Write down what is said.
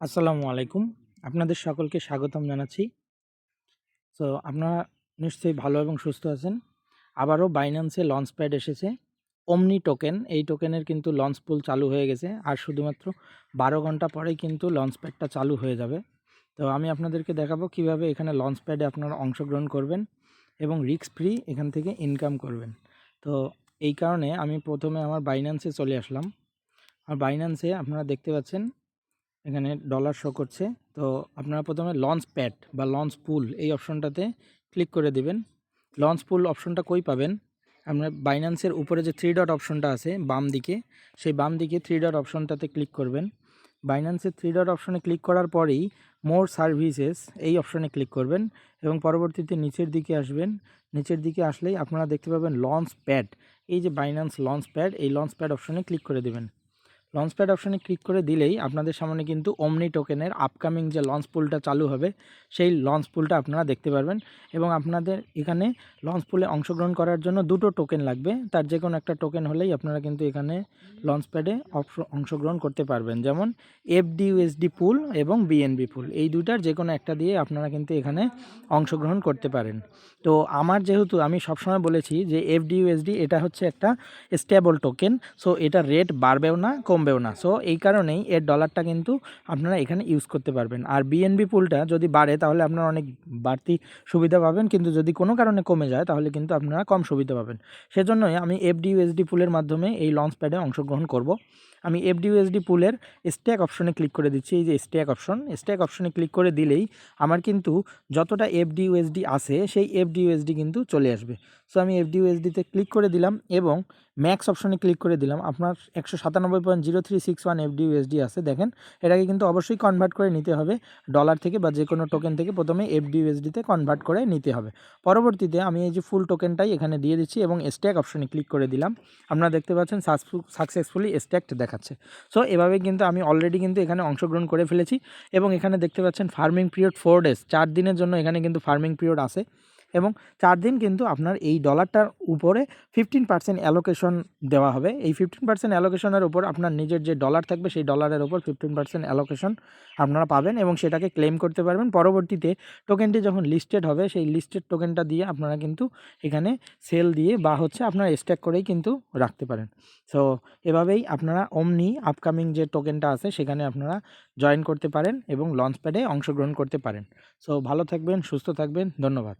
আসসালামু আলাইকুম। আপনাদের সকলকে স্বাগতম জানাচ্ছি। সো আপনারা নিশ্চয়ই ভালো এবং সুস্থ আছেন। আবারও বাইন্যান্সে লঞ্চপ্যাড এসেছে। ওমনি টোকেন, এই টোকেনের কিন্তু লঞ্চ পুল চালু হয়ে গেছে। আর শুধুমাত্র 12 ঘন্টা পরেই কিন্তু লঞ্চপ্যাডটা চালু হয়ে যাবে। তো আমি আপনাদেরকে দেখাবো কিভাবে এখানে লঞ্চপ্যাডে আপনারা অংশগ্রহণ করবেন এবং রিস্ক ফ্রি এখান থেকে ইনকাম করবেন। তো এই কারণে আমি প্রথমে আমার বাইন্যান্সে চলে আসলাম। আর বাইন্যান্সে আপনারা দেখতে পাচ্ছেন এখানে ডলার শো করছে। তো আপনারা প্রথমে লঞ্চ প্যাড বা লঞ্চ পুল এই অপশনটাতে ক্লিক করে দিবেন। লঞ্চ পুল অপশনটা কই পাবেন? আপনার বাইন্যান্সের উপরে যে থ্রি ডট অপশনটা আছে বাম দিকে, সেই বাম দিকে থ্রি ডট অপশনটাতে ক্লিক করবেন। বাইন্যান্সের থ্রি ডট অপশনে ক্লিক করার পরেই মোর সার্ভিসেস এই অপশনে ক্লিক করবেন এবং পরবর্তীতে নিচের দিকে আসবেন। নিচের দিকে আসলেই আপনারা দেখতে পাবেন লঞ্চ প্যাড। এই যে বাইন্যান্স লঞ্চ প্যাড, এই লঞ্চ প্যাড অপশনে ক্লিক করে দেবেন। লঞ্চপ্যাড অপশনে ক্লিক করে দিলেই আপনাদের সামনে কিন্তু ওমনি টোকেনের আপকামিং যে লঞ্চ পুলটা চালু হবে সেই লঞ্চ পুলটা আপনারা দেখতে পারবেন। এবং আপনাদের এখানে লঞ্চ পুলে অংশগ্রহণ করার জন্য দুটো টোকেন লাগবে। তার যে কোনো একটা টোকেন হলেই আপনারা কিন্তু এখানে লঞ্চপ্যাডে অংশগ্রহণ করতে পারবেন। যেমন এফডিইউএসডি পুল এবং বিএনবি পুল, এই দুটার যে কোনো একটা দিয়ে আপনারা কিন্তু এখানে অংশগ্রহণ করতে পারেন। তো আমার যেহেতু আমি সবসময় বলেছি যে এফডিইউএসডি এটা হচ্ছে একটা স্টেবল টোকেন, সো এটা রেট বাড়বেও না কমবেও না। সো এই কারণেই এর ডলারটা কিন্তু আপনারা এখানে ইউজ করতে পারবেন। আর বিএনবি পুলটা যদি বাড়ে তাহলে আপনারা অনেক বাড়তি সুবিধা পাবেন, কিন্তু যদি কোনো কারণে কমে যায় তাহলে কিন্তু আপনারা কম সুবিধা পাবেন। সেজন্যই আমি এফডিইউএসডি পুলের মাধ্যমে এই লঞ্চ প্যাডে অংশগ্রহণ করব। আমি এফডিইউএসডি পুলের স্ট্যাক অপশনে ক্লিক করে দিচ্ছি। এই যে স্ট্যাক অপশনে ক্লিক করে দিলেই আমার কিন্তু যতটা এফডিইউএসডি আছে সেই এফডিইউএসডি কিন্তু চলে আসবে। সো আমি এফডিইউএসডিতে ক্লিক করে দিলাম এবং ম্যাক্স অপশনে ক্লিক করে দিলাম। আপনার 197.0361 এফডিইউএসডি আছে, দেখেন এটাকে কিন্তু অবশ্যই কনভার্ট করে নিতে হবে ডলার থেকে বা যে কোনো টোকেন থেকে। প্রথমে এফডিইউএসডিতে কনভার্ট করে নিতে হবে। পরবর্তীতে আমি এই যে ফুল টোকেনটাই এখানে দিয়ে দিচ্ছি এবং স্ট্যাক অপশনে ক্লিক করে দিলাম। আপনারা দেখতে পাচ্ছেন সাকসেসফুলি স্ট্যাকড দেখাচ্ছে। সো এভাবে কিন্তু আমি অলরেডি কিন্তু এখানে অংশগ্রহণ করে ফেলেছি এবং এখানে দেখতে পাচ্ছেন ফার্মিং পিরিয়ড 4 ডেজ, 4 দিনের জন্য এখানে কিন্তু ফার্মিং পিরিয়ড আছে। এবং 4 দিন কিন্তু আপনার এই ডলারটার উপরে 15% অ্যালোকেশন দেওয়া হবে। এই 15% অ্যালোকেশনের উপর আপনার নিজের যে ডলার থাকবে সেই ডলারের উপর 15% অ্যালোকেশন আপনারা পাবেন এবং সেটাকে ক্লেম করতে পারবেন। পরবর্তীতে টোকেনটি যখন লিস্টেড হবে সেই লিস্টেড টোকেনটা দিয়ে আপনারা কিন্তু এখানে সেল দিয়ে বা হচ্ছে আপনারা স্ট্যাক করেই কিন্তু রাখতে পারেন। সো এভাবেই আপনারা ওমনি আপকামিং যে টোকেনটা আছে সেখানে আপনারা জয়েন করতে পারেন এবং লঞ্চপ্যাডে অংশগ্রহণ করতে পারেন। সো ভালো থাকবেন, সুস্থ থাকবেন, ধন্যবাদ।